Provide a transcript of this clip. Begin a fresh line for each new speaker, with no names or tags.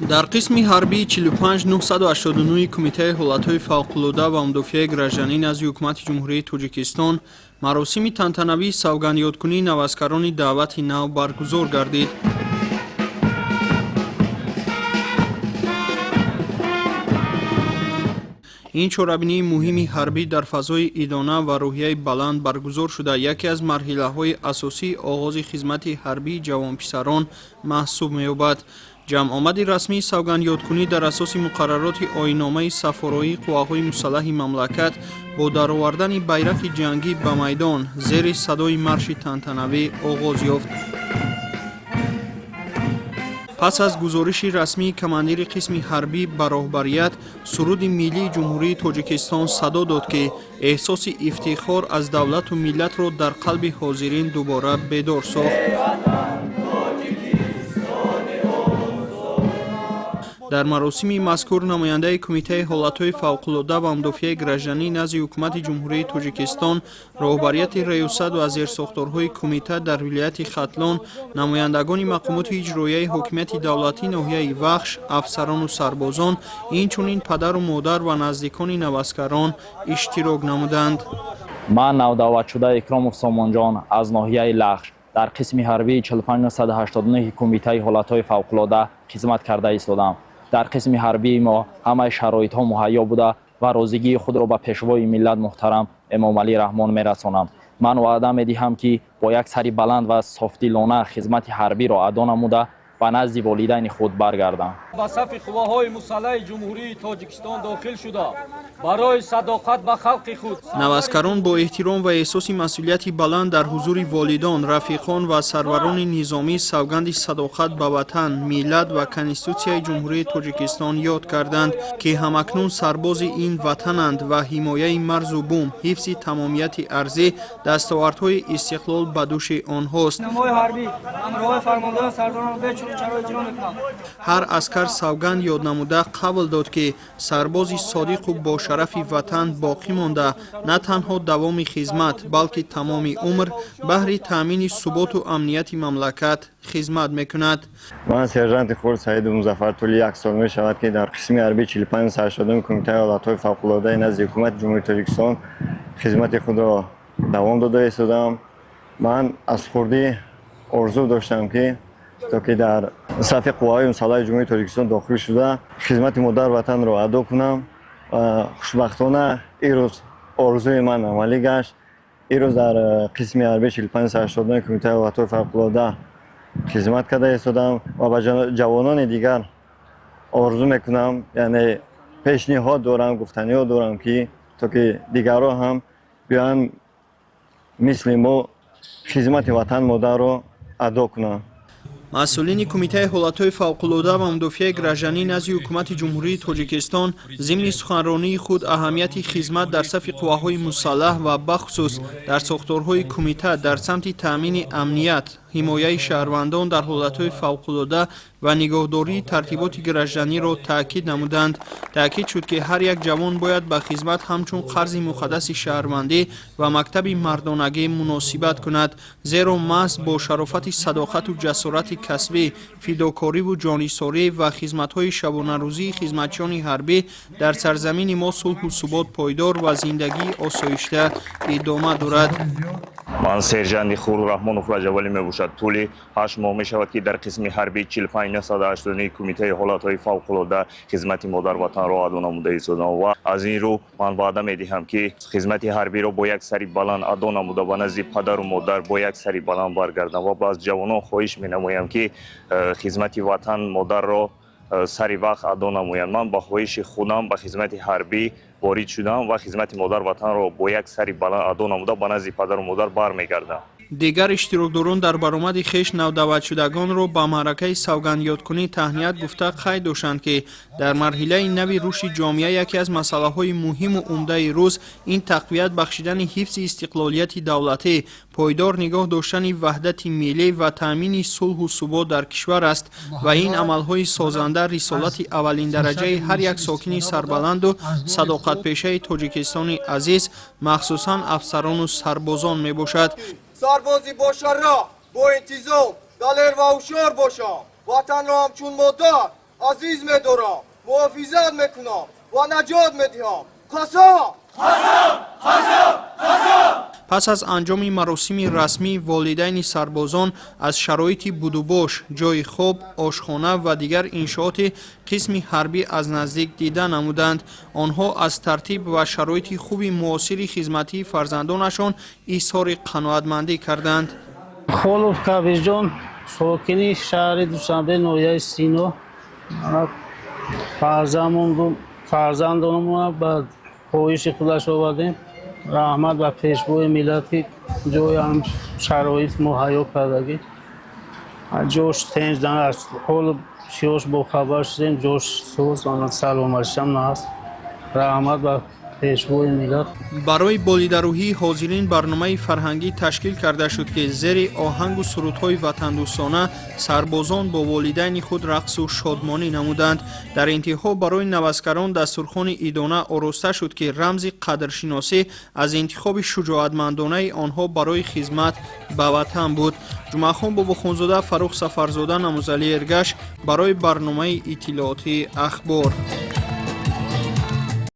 дар қисми ҳарбии 45989 кумитаи ҳолатҳои фавқулода ва мудофиаи гражданӣ назди ҳукумати ҷумҳурии Тоҷикистон маросими тантанавии савгандёдкунии навазкарони даъвати нав баргузор гардид. ин чорабинии муҳими ҳарбӣ дар фазои идона ва рӯҳияи баланд баргузор шуда яке аз марҳилаҳои асосии оғози хизмати ҳарбии ҷавонписарон маҳсуб меёбад. ҷамъомади расмии савгандёдкунӣ дар асоси муқаррароти оинномаи сафороии қувваҳои мусаллаҳи мамлакат бо даровардани байрақи ҷангӣ ба майдон зери садои марши тантанавӣ оғоз ёфт. пас аз гузориши расмии командири қисми ҳарбӣ ба роҳбарият, суруди миллии ҷумҳурии Тоҷикистон садо дод ки эҳсоси ифтихор аз давлату миллатро дар қалби ҳозирин дубора бедор сохт. дар маросими мазкур намояндаи кумитаи ҳолатҳои фавқулода ва мудофиаи гражданӣ назди ҳукумати ҷумҳурии Тоҷикистон, роҳбарияти реёсат ва зерсохторҳои кумита дар вилояти Хатлон, намояндагони мақомоти иҷроияи ҳокимияти давлатии ноҳияи Вахш, афсарону сарбозон, инчунин падару модар ва наздикони навазкарон иштирок намуданд.
ман навдаватшуда Икромов Сомонҷон аз ноҳияи Лахш дар қисми ҳарбии 459 кумитаи ҳолатҳои фавқулода хизмат карда истодам. дар қисми ҳарбии мо ҳамаи шароитҳо муҳайё буда ва розигии худро ба пешвои миллат муҳтарам Эмомалӣ Раҳмон мерасонам. ман ваъда медиҳам ки бо як сари баланд ва софдилона хизмати ҳарбиро адо намуда ба назди волидайни худ баргардам.
ба сафи қувваҳои мусаллаҳи ҷумҳурии Тоҷикистон дохил шуда барои садоқат ба халқи худ.
навазкарон бо эҳтиром ва эҳсоси масъулияти баланд дар ҳузури волидон, рафиқон ва сарварони низомӣ савганди садоқат ба ватан, миллат ва Конститутсияи ҷумҳурии Тоҷикистон ёд карданд ки ҳамакнун сарбози ин ватананд ва ҳимояи марзу бум, ҳифзи тамомияти арзӣ дастовардҳои истиқлол ба дӯши онҳост. ҳар аскар савганд ёд намуда қабул дод ки сарбози содиқу бо шарафи ватан боқӣ монда на танҳо давоми хизмат, балки тамоми умр баҳри таъмини суботу амнияти мамлакат хизмат мекунад.
ман сержанти хурд Саиду Музаффар тӯли як сол мешавад ки дар қисми ҳарбии 4580 кумитаи ҳолатҳои фавқулодаи назди ҳукумати ҷумҳурии Тоҷикистон хизмати худро давом дода истодам. ман аз хурдӣ орзу доштам ки то ки дар сафи қувваҳои мусаллаҳи ҷумҳурии Тоҷикистон дохил шуда хизмати модар ватанро адо кунам. хушбахтона ирӯз орзуи ман амалӣ гашт. ирӯз дар қисми ҳарбии 4580 кумитаи ҳолатҳои фавқулода хизмат карда истодам ва ба ҷавонони дигар орзу мекунам, яъне пешниҳод дорам, гуфтаниҳо дорам ки то ки дигарҳо ҳам биёянд мисли мо хизмати ватан модарро адо кунам.
масъулини кумитаи ҳолатҳои фавқулода ва мудофиаи гражданӣ назди ҳукумати ҷумҳурии Тоҷикистон зимни суханронии худ аҳамияти хизмат дар сафи қувваҳои мусаллаҳ ва бахусус дар сохторҳои кумита дар самти таъмини амният, ҳимояи шаҳрвандон дар ҳолатҳои фавқулода ва нигоҳдории тартиботи гражданиро таъкид намуданд. таъкид шуд ки ҳар як ҷавон бояд ба хизмат ҳамчун қарзи муқаддаси шаҳрвандӣ ва мактаби мардонагӣ муносибат кунад, зеро маҳз бо шарофати садоқату ҷасорати касбӣ, фидокориву ҷонисорӣ ва хизматҳои шабонарӯзии хизматчиёни ҳарбӣ дар сарзамини мо сулҳу субот пойдор ва зиндагии осоишта идома дорад.
ман сержанти Хурд Раҳмонов Раҷабалӣ мебошад. тӯли 8 моҳ мешавад ки дар қисми ҳарбии 45980 кумитаи ҳолатҳои фавқулода хизмати модар ватанро адо намуда истодам ва аз ин рӯ ман ваъда медиҳам ки хизмати ҳарбиро бо як сари баланд адо намуда ба назди падару модар бо як сари баланд баргардам ва ба аз ҷавонон хоҳиш менамоям ки хизмати ватан модарро сари вақт адо намоянд. ман ба хоҳиши худам ба хизмати ҳарбӣ ворид шудам ва хизмати модар ватанро бо як сари баланд адо намуда ба назди падару модар бармегардам.
дигар иштирокдорон дар баромади хеш навдаватшудагонро ба маъракаи савгандёдкунӣ таҳният гуфта қайд доштанд ки дар марҳилаи нави рушди ҷомеа яке аз масъалаҳои муҳиму умдаи рӯз ин тақвият бахшидани ҳифзи истиқлолияти давлатӣ, пойдор нигоҳ доштани ваҳдати миллӣ ва таъмини сулҳу субот дар кишвар аст ва ин амалҳои созанда рисолати аввалиндараҷаи ҳар як сокини сарбаланду садоқатпешаи Тоҷикистони азиз, махсусан афсарону сарбозон мебошад.
سربازی باشد را با انتظام دلیر و هوشیار باشم وطن را همچون مادر عزیز می‌دارم محافظت میکنم و نجات میدهم قسم
پس از انجام مراسم رسمی والدین سربازان از شرایط بودوباش، جای خواب، آشخانه و دیگر انشاءات قسم حربی از نزدیک دیده نمودند. آنها از ترتیب و شرایط خوب معاصر خدمتی فرزندانشان اظهار قناعتمندی کردند.
خولوف کابیجان ساکنی شهر دوشنبه ناحیه سینو فرزندانمون به خواهش خودش آوردیم رحمت و پیشبوی ملت جای هم شرایط مهیا کردگی جوش تنج دن از حال شیوش با خبر شدیم جوش سوز آن سلامتش هم نهست رحمت و پیشبوی ملت.
برای بالیدروهی حاضرین برنامه فرهنگی تشکیل کرده شد که زیر آهنگ و سرودهای وطندوستانه سربازان با والدین خود رقص و شادمانی نمودند. در انتها برای نوزگران دسترخوان عیدانه آراسته شد که رمز قدرشناسی از انتخاب شجاعتمندانه آنها برای خدمت به وطن بود. جمعه خان باباخانزاده، فروخ سفرزاده، نموزعلی ارگش برای برنامه اطلاعاتی اخبار.